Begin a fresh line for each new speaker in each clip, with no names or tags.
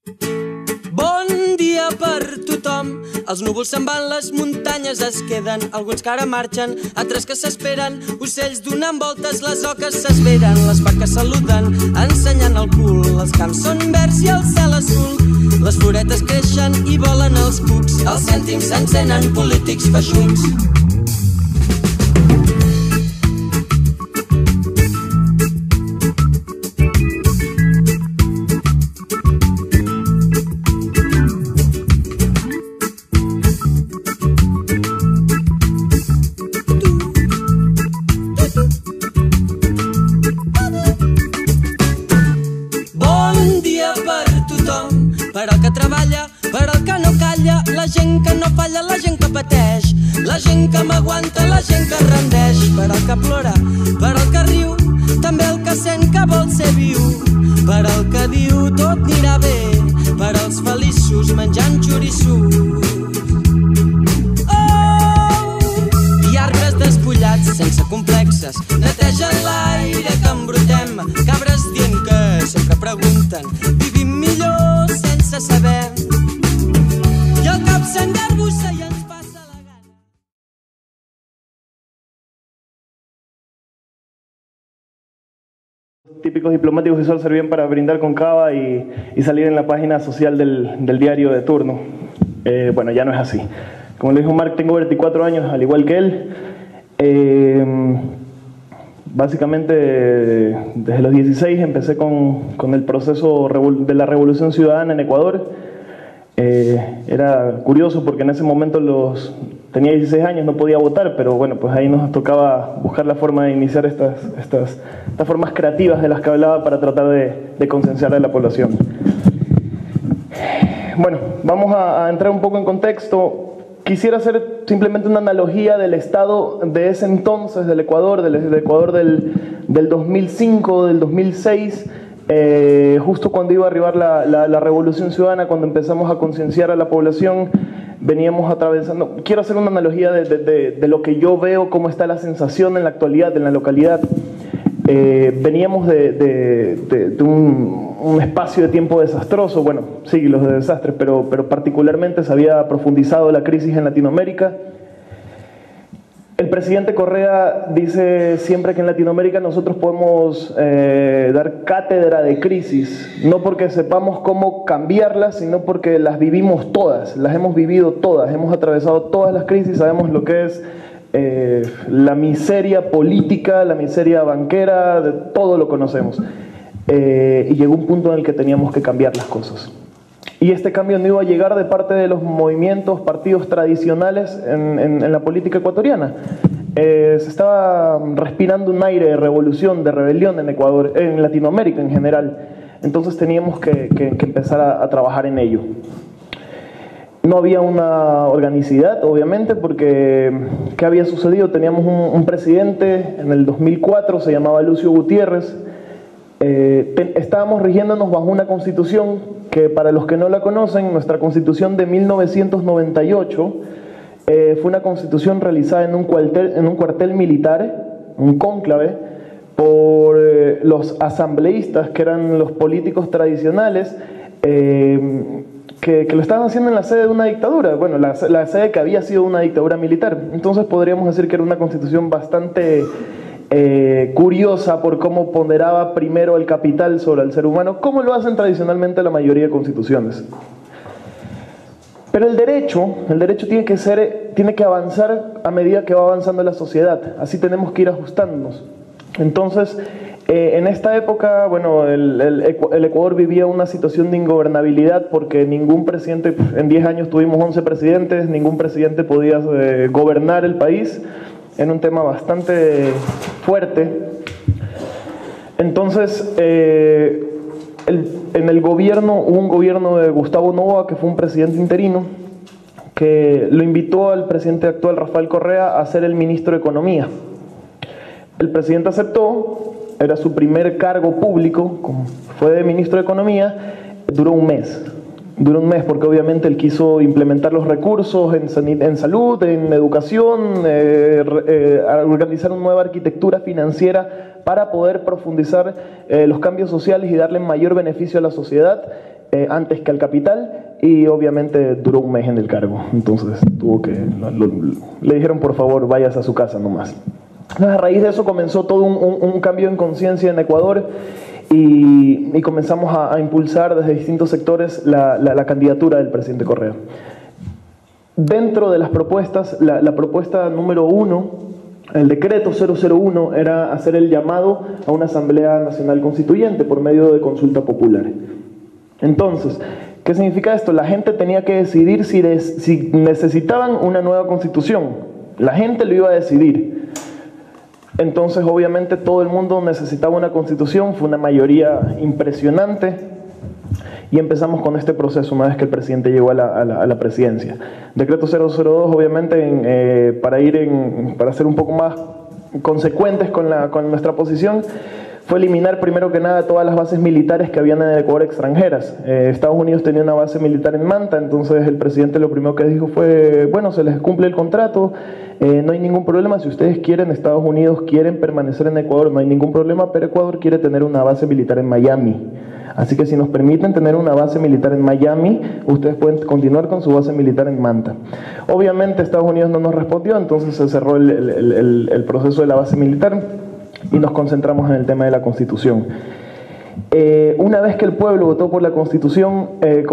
Bon dia per tothom. Els núvols se'n van, les muntanyes es queden. Alguns que ara marxen, altres que s'esperen. Ocells donant voltes, les oques s'esveren. Les vaques saluden, ensenyant el cul. Els camps són verds i el cel azul. Les floretes creixen i volen els cucs. Els cèntims s'encenen, polítics feixucs. Per al que treballa, per al que no calla, la gent que no falla, la gent que pateix, la gent que m'aguanta, la gent que rendeix. Per al que plora, per al que riu, també el que sent que vol ser viu. Per al que diu tot anirà bé, per als feliços menjant xoriços. Oh! I arbres despullats sense complexes netegen l'aire que embrutem. Cabres dient que sempre pregunten, vivim millor sense saber. I el cap s'engarbussa i ens passa la gana.
Típicos diplomáticos que solo servían para brindar con cava y salir en la página social del diario de turno. Bueno, ya no es así. Como le dijo Mark, tengo 24 años, al igual que él. Básicamente, desde los 16 empecé con el proceso de la Revolución Ciudadana en Ecuador. Era curioso porque en ese momento tenía 16 años, no podía votar, pero bueno, pues ahí nos tocaba buscar la forma de iniciar estas formas creativas de las que hablaba para tratar de concienciar a la población. Bueno, vamos a entrar un poco en contexto. Quisiera hacer simplemente una analogía del estado de ese entonces del Ecuador, del Ecuador del 2005, del 2006, justo cuando iba a arribar la Revolución Ciudadana, cuando empezamos a concienciar a la población, veníamos atravesando. Quiero hacer una analogía de lo que yo veo, cómo está la sensación en la actualidad, en la localidad. Veníamos de un espacio de tiempo desastroso, bueno, siglos de desastres, pero particularmente se había profundizado la crisis en Latinoamérica. El presidente Correa dice siempre que en Latinoamérica nosotros podemos dar cátedra de crisis, no porque sepamos cómo cambiarlas, sino porque las vivimos todas, las hemos vivido todas, hemos atravesado todas las crisis, sabemos lo que es la miseria política, la miseria banquera, de todo lo conocemos. Y llegó un punto en el que teníamos que cambiar las cosas. Y este cambio no iba a llegar de parte de los movimientos, partidos tradicionales en la política ecuatoriana. Se estaba respirando un aire de revolución, de rebelión en Ecuador, en Latinoamérica en general. Entonces teníamos que empezar a trabajar en ello. No había una organicidad, obviamente, porque ¿qué había sucedido? Teníamos un presidente en el 2004, se llamaba Lucio Gutiérrez. Estábamos rigiéndonos bajo una constitución que, para los que no la conocen, nuestra constitución de 1998 fue una constitución realizada en un cuartel militar, un cónclave, por los asambleístas, que eran los políticos tradicionales, que lo estaban haciendo en la sede de una dictadura, bueno, la sede que había sido una dictadura militar. Entonces podríamos decir que era una constitución bastante curiosa por cómo ponderaba primero el capital sobre el ser humano, como lo hacen tradicionalmente la mayoría de constituciones. Pero el derecho tiene que avanzar a medida que va avanzando la sociedad, así tenemos que ir ajustándonos. Entonces, en esta época, bueno, el Ecuador vivía una situación de ingobernabilidad porque ningún presidente, en 10 años tuvimos 11 presidentes, ningún presidente podía gobernar el país, en un tema bastante fuerte. Entonces, en el gobierno, hubo un gobierno de Gustavo Noboa, que fue un presidente interino, que lo invitó al presidente actual, Rafael Correa, a ser el ministro de Economía. El presidente aceptó, era su primer cargo público, fue de ministro de Economía, duró un mes porque obviamente él quiso implementar los recursos en salud, en educación, organizar una nueva arquitectura financiera para poder profundizar los cambios sociales y darle mayor beneficio a la sociedad. antes que al capital, y obviamente duró un mes en el cargo. Entonces le dijeron, por favor, vayas a su casa nomás. A raíz de eso comenzó todo un cambio en conciencia en Ecuador, y comenzamos a impulsar desde distintos sectores la candidatura del presidente Correa. Dentro de las propuestas, la propuesta número 1, el decreto 001, era hacer el llamado a una Asamblea Nacional Constituyente por medio de consulta popular. Entonces, ¿qué significa esto? La gente tenía que decidir si necesitaban una nueva constitución. La gente lo iba a decidir. Entonces, obviamente, todo el mundo necesitaba una constitución, fue una mayoría impresionante, y empezamos con este proceso una vez que el presidente llegó a la presidencia. Decreto 002, obviamente, para ser un poco más consecuentes con nuestra posición, fue eliminar primero que nada todas las bases militares que habían en el Ecuador extranjeras. Estados Unidos tenía una base militar en Manta, entonces el presidente lo primero que dijo fue, bueno, se les cumple el contrato, no hay ningún problema, si ustedes quieren, Estados Unidos quieren permanecer en Ecuador, no hay ningún problema, pero Ecuador quiere tener una base militar en Miami. Así que si nos permiten tener una base militar en Miami, ustedes pueden continuar con su base militar en Manta. Obviamente Estados Unidos no nos respondió, entonces se cerró el proceso de la base militar y nos concentramos en el tema de la Constitución. Una vez que el pueblo votó por la Constitución, se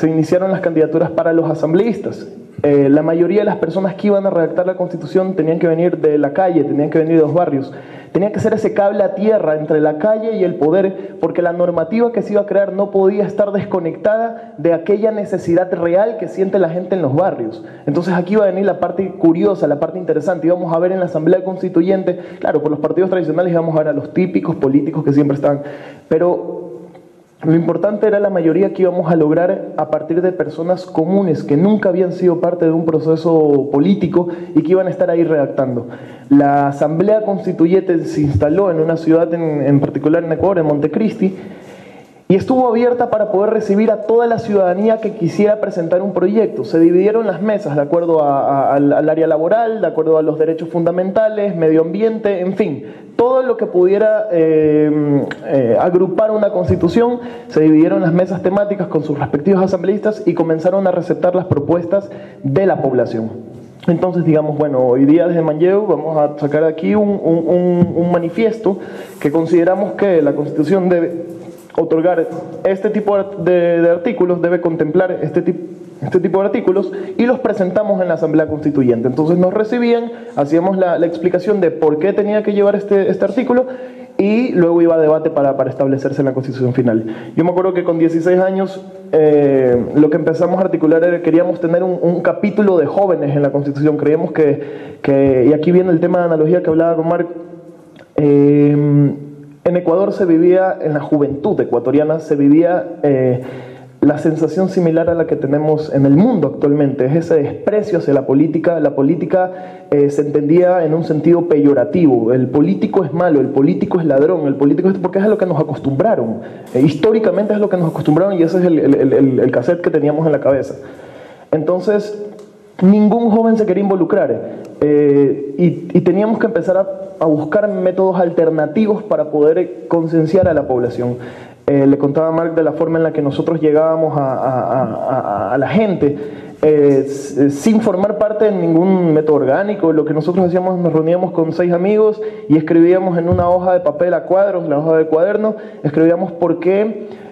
iniciaron las candidaturas para los asambleístas. La mayoría de las personas que iban a redactar la Constitución tenían que venir de la calle, tenían que venir de los barrios. Tenía que ser ese cable a tierra entre la calle y el poder, porque la normativa que se iba a crear no podía estar desconectada de aquella necesidad real que siente la gente en los barrios. Entonces aquí iba a venir la parte curiosa, la parte interesante. Íbamos a ver en la Asamblea Constituyente, claro, por los partidos tradicionales íbamos a ver a los típicos políticos que siempre estaban, pero lo importante era la mayoría que íbamos a lograr a partir de personas comunes que nunca habían sido parte de un proceso político y que iban a estar ahí redactando. La Asamblea Constituyente se instaló en una ciudad en particular en Ecuador, en Montecristi, y estuvo abierta para poder recibir a toda la ciudadanía que quisiera presentar un proyecto. Se dividieron las mesas de acuerdo al área laboral, de acuerdo a los derechos fundamentales, medio ambiente, en fin, todo lo que pudiera agrupar una constitución. Se dividieron las mesas temáticas con sus respectivos asambleístas y comenzaron a receptar las propuestas de la población. Entonces digamos, bueno, hoy día desde Manlleu vamos a sacar aquí un manifiesto que consideramos que la Constitución debe otorgar este tipo de artículos, debe contemplar este tipo de artículos, y los presentamos en la Asamblea Constituyente. Entonces nos recibían, hacíamos la explicación de por qué tenía que llevar este artículo, y luego iba a debate para establecerse en la Constitución final. Yo me acuerdo que con 16 años lo que empezamos a articular era que queríamos tener un capítulo de jóvenes en la Constitución. Creíamos que y aquí viene el tema de analogía que hablaba con Marc, en Ecuador se vivía, en la juventud ecuatoriana, se vivía la sensación similar a la que tenemos en el mundo actualmente. Es ese desprecio hacia la política. La política se entendía en un sentido peyorativo. El político es malo, el político es ladrón, el político es porque es a lo que nos acostumbraron. Históricamente es lo que nos acostumbraron, y ese es el cassette que teníamos en la cabeza. Entonces, ningún joven se quería involucrar, y teníamos que empezar a buscar métodos alternativos para poder concienciar a la población. Le contaba a Marc de la forma en la que nosotros llegábamos a la gente, sin formar parte de ningún método orgánico. Lo que nosotros hacíamos, nos reuníamos con 6 amigos y escribíamos en una hoja de papel a cuadros, la hoja de cuaderno, escribíamos por qué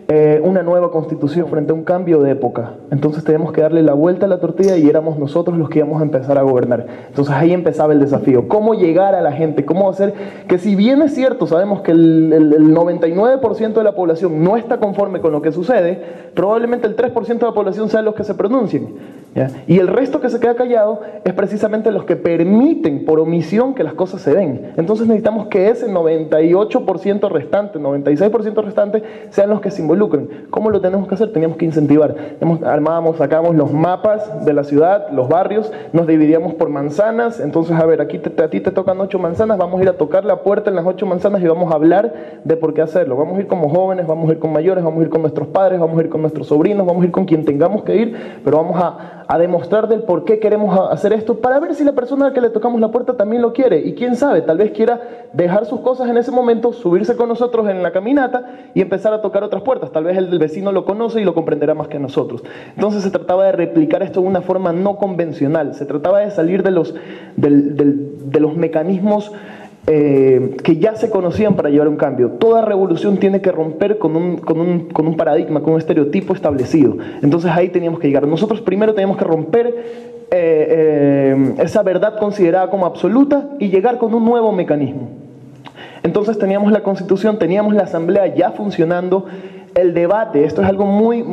una nueva constitución frente a un cambio de época. Entonces teníamos que darle la vuelta a la tortilla y éramos nosotros los que íbamos a empezar a gobernar. Entonces ahí empezaba el desafío. ¿Cómo llegar a la gente? ¿Cómo hacer que, si bien es cierto, sabemos que el 99% de la población no está conforme con lo que sucede, probablemente el 3% de la población sean los que se pronuncien, ¿ya? Y el resto que se queda callado es precisamente los que permiten por omisión que las cosas se den. Entonces necesitamos que ese 98% restante, 96% restante, sean los que se involucren. ¿Cómo lo tenemos que hacer? Teníamos que incentivar. Sacábamos los mapas de la ciudad, los barrios, nos dividíamos por manzanas. Entonces, a ver, aquí a ti te tocan 8 manzanas, vamos a ir a tocar la puerta en las 8 manzanas y vamos a hablar de por qué hacerlo. Vamos a ir como jóvenes, vamos a ir con mayores, vamos a ir con nuestros padres, vamos a ir con nuestros sobrinos, vamos a ir con quien tengamos que ir, pero vamos a a demostrar del por qué queremos hacer esto, para ver si la persona a la que le tocamos la puerta también lo quiere. Y quién sabe, tal vez quiera dejar sus cosas en ese momento, subirse con nosotros en la caminata y empezar a tocar otras puertas. Tal vez el del vecino lo conoce y lo comprenderá más que nosotros. Entonces se trataba de replicar esto de una forma no convencional. Se trataba de salir de los mecanismos que ya se conocían para llevar un cambio. Toda revolución tiene que romper con un paradigma, con un estereotipo establecido. Entonces ahí teníamos que llegar. Nosotros primero teníamos que romper esa verdad considerada como absoluta y llegar con un nuevo mecanismo. Entonces teníamos la Constitución, teníamos la Asamblea ya funcionando. El debate, esto es algo muy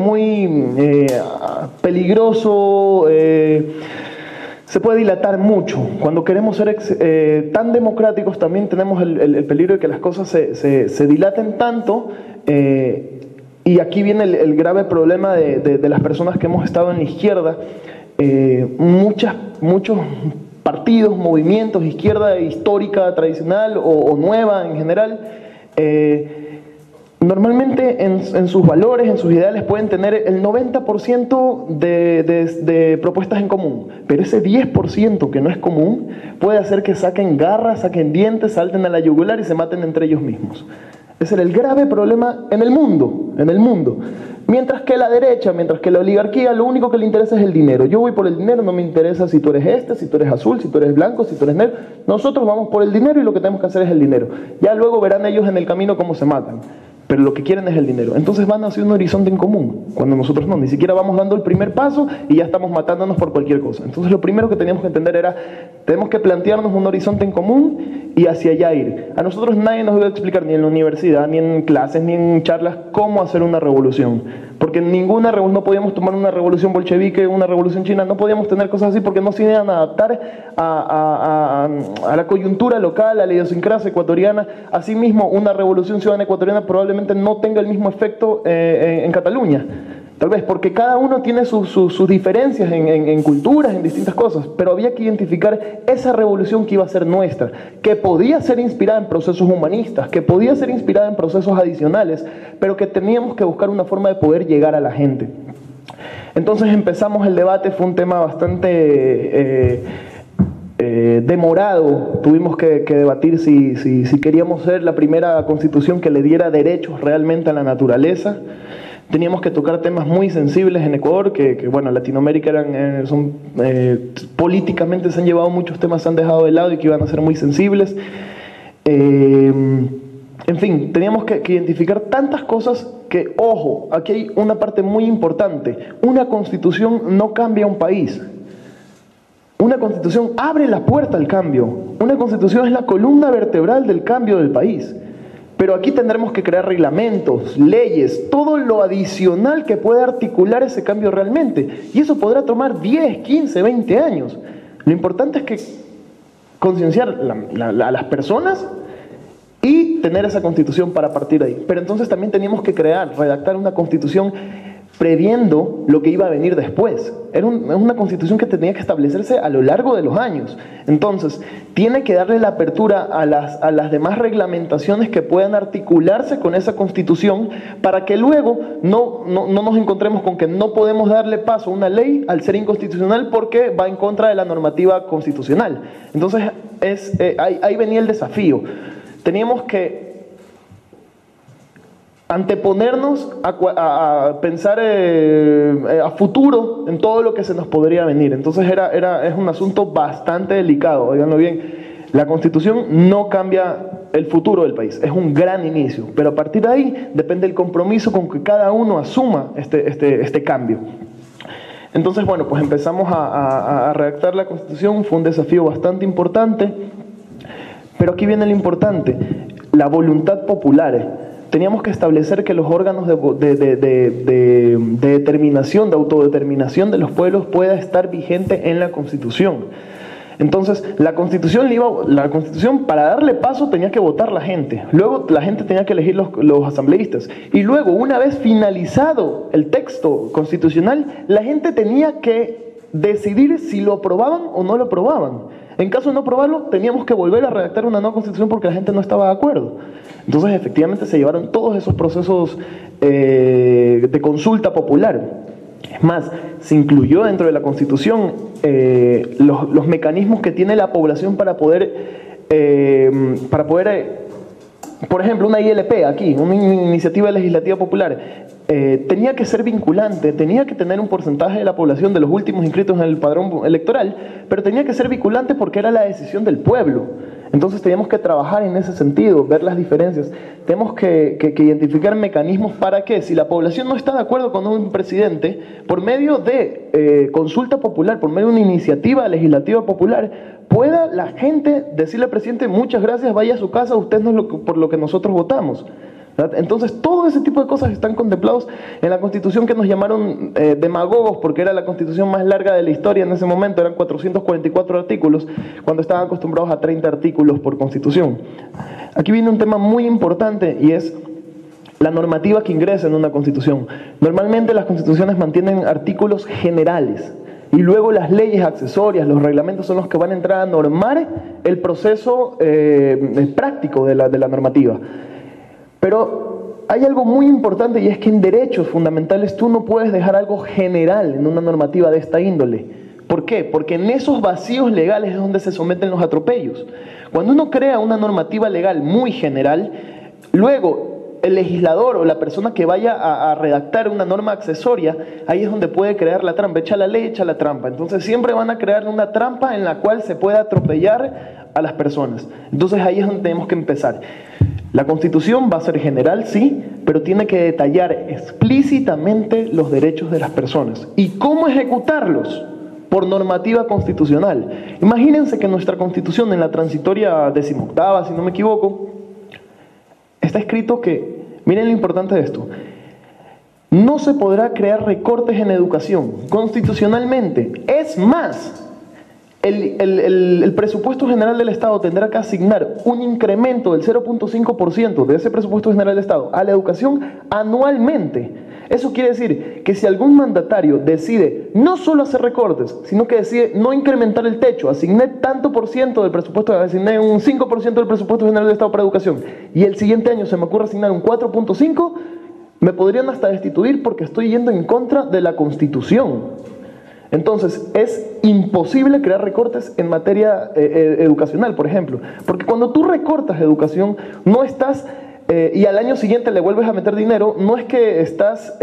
peligroso, se puede dilatar mucho. Cuando queremos ser tan democráticos también tenemos el peligro de que las cosas se dilaten tanto, y aquí viene el grave problema de las personas que hemos estado en la izquierda. Muchos partidos, movimientos, izquierda histórica, tradicional o nueva en general, normalmente en sus valores, en sus ideales pueden tener el 90% de propuestas en común, pero ese 10% que no es común puede hacer que saquen garras, saquen dientes, salten a la yugular y se maten entre ellos mismos. Ese era el grave problema en el mundo. Mientras que la derecha, mientras que la oligarquía, lo único que le interesa es el dinero. Yo voy por el dinero, no me interesa si tú eres si tú eres azul, si tú eres blanco, si tú eres negro. Nosotros vamos por el dinero y lo que tenemos que hacer es el dinero. Ya luego verán ellos en el camino cómo se matan. Pero lo que quieren es el dinero. Entonces van hacia un horizonte en común, cuando nosotros no, ni siquiera vamos dando el primer paso y ya estamos matándonos por cualquier cosa. Entonces lo primero que teníamos que entender era, tenemos que plantearnos un horizonte en común y hacia allá ir. A nosotros nadie nos debe explicar, ni en la universidad, ni en clases, ni en charlas, cómo hacer una revolución. Porque no podíamos tomar una revolución bolchevique, una revolución china, no podíamos tener cosas así porque no se iban a adaptar a la coyuntura local, a la idiosincrasia ecuatoriana. Asimismo, una revolución ciudadana ecuatoriana probablemente no tenga el mismo efecto en Cataluña. Tal vez porque cada uno tiene sus diferencias en culturas, en distintas cosas, pero había que identificar esa revolución que iba a ser nuestra, que podía ser inspirada en procesos humanistas, que podía ser inspirada en procesos adicionales, pero que teníamos que buscar una forma de poder llegar a la gente. Entonces empezamos el debate, fue un tema bastante demorado. Tuvimos que debatir si queríamos ser la primera constitución que le diera derechos realmente a la naturaleza. Teníamos que tocar temas muy sensibles en Ecuador, que bueno, en Latinoamérica políticamente se han llevado muchos temas, se han dejado de lado y que iban a ser muy sensibles. En fin, teníamos que identificar tantas cosas que, ojo, aquí hay una parte muy importante. Una constitución no cambia un país. Una constitución abre la puerta al cambio. Una constitución es la columna vertebral del cambio del país. Pero aquí tendremos que crear reglamentos, leyes, todo lo adicional que pueda articular ese cambio realmente. Y eso podrá tomar 10, 15, 20 años. Lo importante es que concienciar a las personas y tener esa constitución para partir de ahí. Pero entonces también teníamos que redactar una constitución previendo lo que iba a venir después. Era una constitución que tenía que establecerse a lo largo de los años. Entonces, tiene que darle la apertura a las demás reglamentaciones que puedan articularse con esa constitución para que luego no nos encontremos con que no podemos darle paso a una ley al ser inconstitucional porque va en contra de la normativa constitucional. Entonces, ahí venía el desafío. Teníamos que anteponernos a pensar a futuro en todo lo que se nos podría venir. Entonces es un asunto bastante delicado, oiganlo bien. La Constitución no cambia el futuro del país, es un gran inicio, pero a partir de ahí depende el compromiso con que cada uno asuma este cambio. Entonces, bueno, pues empezamos a redactar la Constitución, fue un desafío bastante importante, pero aquí viene lo importante, la voluntad popular. Teníamos que establecer que los órganos de determinación, de autodeterminación de los pueblos pueda estar vigente en la Constitución. Entonces, la Constitución para darle paso tenía que votar la gente. Luego la gente tenía que elegir los asambleístas. Y luego, una vez finalizado el texto constitucional, la gente tenía que decidir si lo aprobaban o no lo aprobaban. En caso de no aprobarlo, teníamos que volver a redactar una nueva constitución porque la gente no estaba de acuerdo. Entonces, efectivamente, se llevaron todos esos procesos de consulta popular. Es más, se incluyó dentro de la Constitución los mecanismos que tiene la población para poder, por ejemplo, una ILP aquí, una iniciativa legislativa popular, tenía que ser vinculante, tenía que tener un porcentaje de la población de los últimos inscritos en el padrón electoral, pero tenía que ser vinculante porque era la decisión del pueblo. Entonces teníamos que trabajar en ese sentido, ver las diferencias. Tenemos que identificar mecanismos para que, si la población no está de acuerdo con un presidente, por medio de consulta popular, por medio de una iniciativa legislativa popular, pueda la gente decirle al presidente: muchas gracias, vaya a su casa, usted no es por lo que nosotros votamos. ¿Verdad? Entonces todo ese tipo de cosas están contemplados en la Constitución, que nos llamaron demagogos porque era la Constitución más larga de la historia en ese momento. Eran 444 artículos cuando estaban acostumbrados a 30 artículos por Constitución. Aquí viene un tema muy importante, y es la normativa que ingresa en una Constitución. Normalmente las Constituciones mantienen artículos generales, y luego las leyes accesorias, los reglamentos, son los que van a entrar a normar el proceso práctico de la normativa. Pero hay algo muy importante, y es que en derechos fundamentales tú no puedes dejar algo general en una normativa de esta índole. ¿Por qué? Porque en esos vacíos legales es donde se someten los atropellos. Cuando uno crea una normativa legal muy general, luego el legislador o la persona que vaya a redactar una norma accesoria, ahí es donde puede crear la trampa. Echa la ley, echa la trampa. Entonces siempre van a crear una trampa en la cual se pueda atropellar a las personas. Entonces ahí es donde tenemos que empezar. La Constitución va a ser general, sí, pero tiene que detallar explícitamente los derechos de las personas. ¿Y cómo ejecutarlos? Por normativa constitucional. Imagínense que nuestra Constitución, en la transitoria 18ª, si no me equivoco, está escrito que, miren lo importante de esto: no se podrá crear recortes en educación constitucionalmente. Es más, el presupuesto general del Estado tendrá que asignar un incremento del 0.5% de ese presupuesto general del Estado a la educación anualmente. Eso quiere decir que si algún mandatario decide no solo hacer recortes, sino que decide no incrementar el techo, asigné tanto por ciento del presupuesto, asigné un 5% del presupuesto general del Estado para educación, y el siguiente año se me ocurre asignar un 4.5%, me podrían hasta destituir porque estoy yendo en contra de la Constitución. Entonces, es imposible crear recortes en materia educacional, por ejemplo, porque cuando tú recortas educación, no estás, y al año siguiente le vuelves a meter dinero, no es que estás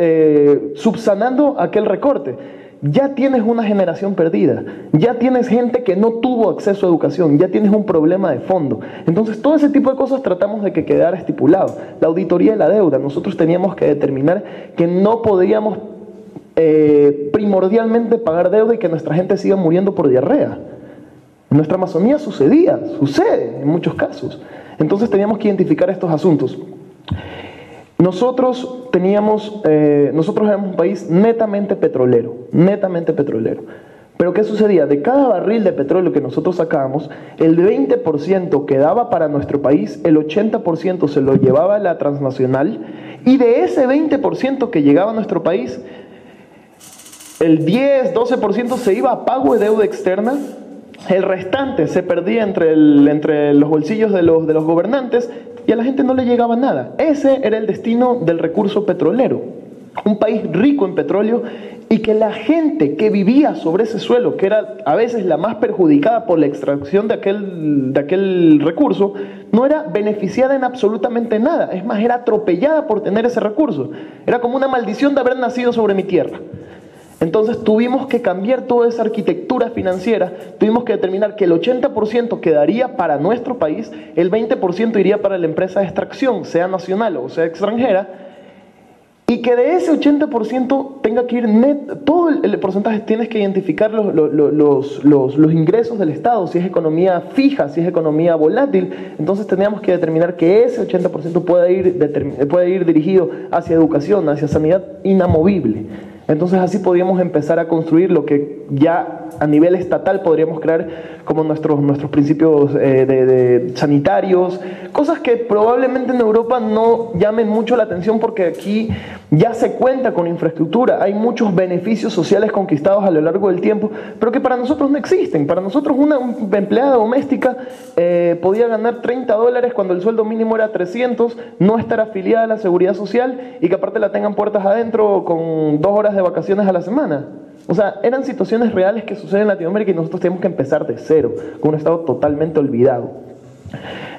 subsanando aquel recorte. Ya tienes una generación perdida, ya tienes gente que no tuvo acceso a educación, ya tienes un problema de fondo. Entonces, todo ese tipo de cosas tratamos de que quedara estipulado. La auditoría de la deuda, nosotros teníamos que determinar que no podíamos primordialmente pagar deuda y que nuestra gente siga muriendo por diarrea. En nuestra Amazonía sucede en muchos casos. Entonces teníamos que identificar estos asuntos. Nosotros éramos un país netamente petrolero. Pero ¿qué sucedía? De cada barril de petróleo que nosotros sacábamos, el 20% que daba para nuestro país, el 80% se lo llevaba la transnacional, y de ese 20% que llegaba a nuestro país, el 10-12% se iba a pago de deuda externa, el restante se perdía entre los bolsillos de los gobernantes, y a la gente no le llegaba nada. Ese era el destino del recurso petrolero. Un país rico en petróleo, y que la gente que vivía sobre ese suelo, que era a veces la más perjudicada por la extracción de aquel recurso, no era beneficiada en absolutamente nada. Es más, era atropellada por tener ese recurso. Era como una maldición de haber nacido sobre mi tierra. Entonces tuvimos que cambiar toda esa arquitectura financiera, tuvimos que determinar que el 80% quedaría para nuestro país, el 20% iría para la empresa de extracción, sea nacional o sea extranjera, y que de ese 80% tenga que ir todo el porcentaje. Tienes que identificar los ingresos del Estado, si es economía fija, si es economía volátil. Entonces teníamos que determinar que ese 80% puede ir dirigido hacia educación, hacia sanidad inamovible. Entonces así podíamos empezar a construir lo que ya a nivel estatal podríamos crear como nuestros principios sanitarios, cosas que probablemente en Europa no llamen mucho la atención porque aquí ya se cuenta con infraestructura, hay muchos beneficios sociales conquistados a lo largo del tiempo, pero que para nosotros no existen. Para nosotros una empleada doméstica podía ganar $30 cuando el sueldo mínimo era 300, no estar afiliada a la seguridad social y que aparte la tengan puertas adentro con 2 horas días de vacaciones a la semana. O sea, eran situaciones reales que suceden en Latinoamérica y nosotros tenemos que empezar de cero, con un Estado totalmente olvidado.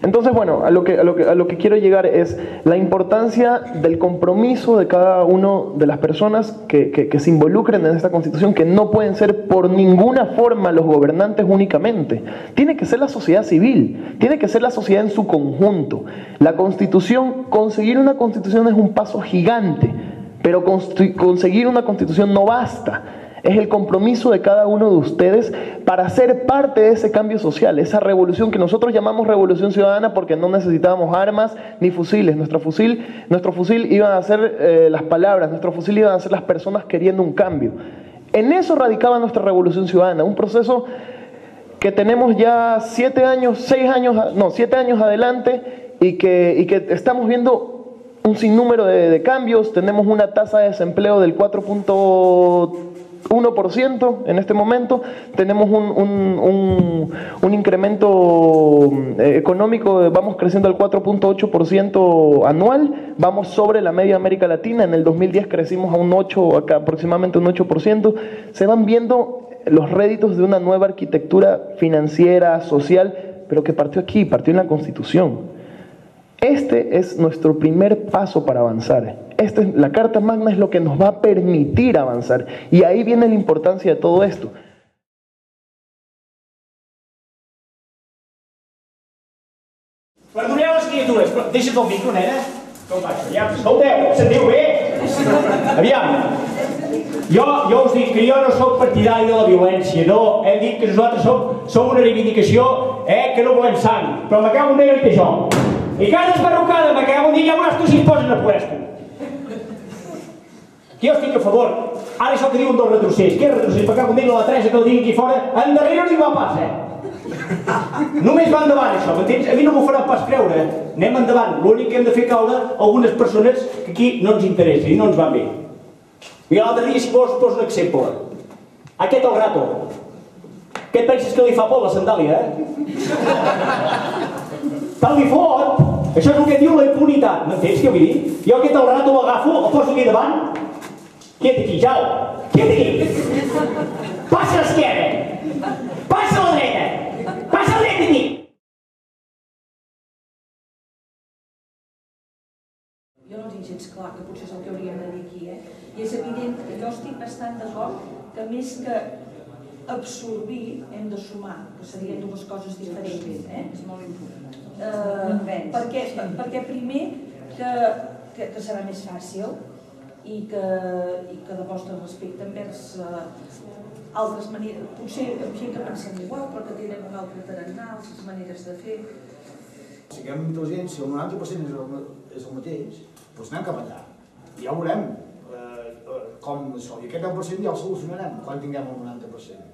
Entonces, bueno, a lo que quiero llegar es la importancia del compromiso de cada una de las personas que se involucren en esta Constitución, que no pueden ser por ninguna forma los gobernantes únicamente. Tiene que ser la sociedad civil, tiene que ser la sociedad en su conjunto. La Constitución, conseguir una Constitución es un paso gigante, pero conseguir una Constitución no basta. Es el compromiso de cada uno de ustedes para ser parte de ese cambio social, esa revolución que nosotros llamamos revolución ciudadana porque no necesitábamos armas ni fusiles. Nuestro fusil iban a ser las palabras, nuestro fusil iban a ser las personas queriendo un cambio. En eso radicaba nuestra revolución ciudadana, un proceso que tenemos ya 7 años adelante y que estamos viendo un sinnúmero de cambios. Tenemos una tasa de desempleo del 4.1% en este momento, tenemos un incremento económico, vamos creciendo al 4.8% anual, vamos sobre la media de América Latina. En el 2010 crecimos a un 8, acá aproximadamente un 8%. Se van viendo los réditos de una nueva arquitectura financiera, social, pero que partió aquí, partió en la Constitución. Este es nuestro primer paso para avanzar. La Carta Magna es lo que nos va a permitir avanzar. Y ahí viene la importancia de todo esto.
Perdoneu les criatures, però deixa't el micro, nena. Com va això? Ja, escolteu, sentiu bé? Aviam, jo us dic que jo no soc partidari de la violència, no. Hem dit que nosaltres som una reivindicació que no volem sang, però me cago en negre i això. I cada esbarrocada me cago en dir, ja veuràs tu si es posen a puesto. Que jo estic a favor. Ara això que diuen del retrocés. Què és retrocés? Me cago en dir la Teresa que el diguin aquí fora. Endarrere no hi va pas, Només va endavant, això, m'entens? A mi no m'ho farà pas creure. Anem endavant. L'únic que hem de fer caure algunes persones que aquí no ens interessa i no ens va bé. I l'altre dia, si vols, poso un exemple. Aquest el rato. Què et penses que li fa por la sandàlia, Tal li fot. Això és el que diu la impunitat. M'entens què vull dir? Jo aquest el rato l'agafo, el poso aquí davant. Quiet aquí, Jau. Quiet aquí. Passa a l'esquerra. Passa a la dreta. Passa a la dreta aquí.
Jo no tinc gens clar, que potser és el que hauríem de dir aquí, I és evident que jo estic bastant d'acord que més que absorbir hem de sumar, que serien dues coses diferents, És molt important. Perquè primer que serà més fàcil i que demostra respecte envers altres maneres, potser amb gent que pensem igual però que tenen un altre tarannà, altres maneres de fer.
Si siguem intel·ligents, si el 90% és el mateix, doncs anem cap allà. Ja ho veurem com això. I aquest 10% ja el solucionarem quan tinguem el 90%.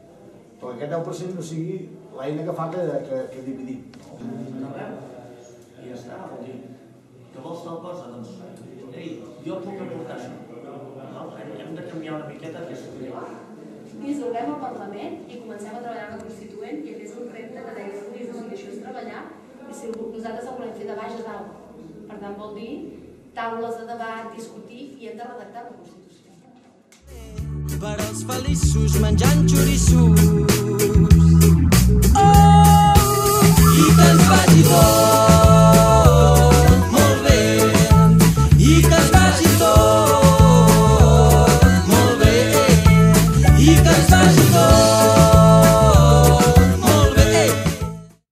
Però aquest 10% no sigui l'eina que fa que dividim.
I ja està, vol dir, que vols tal cosa, doncs, ei, jo puc aportar això. Hem de canviar una miqueta aquesta idea.
Dissolguem el Parlament i comencem a treballar en la Constituent, i aquest és un repte que deia avui, és a dir, que això és treballar, i si nosaltres el volem fer de baix a dalt. Per tant, vol dir taules de debat, discutir, i hem de redactar la Constitució.
Per als feliços menjant xoriços. Oh! I que ens vagi bo!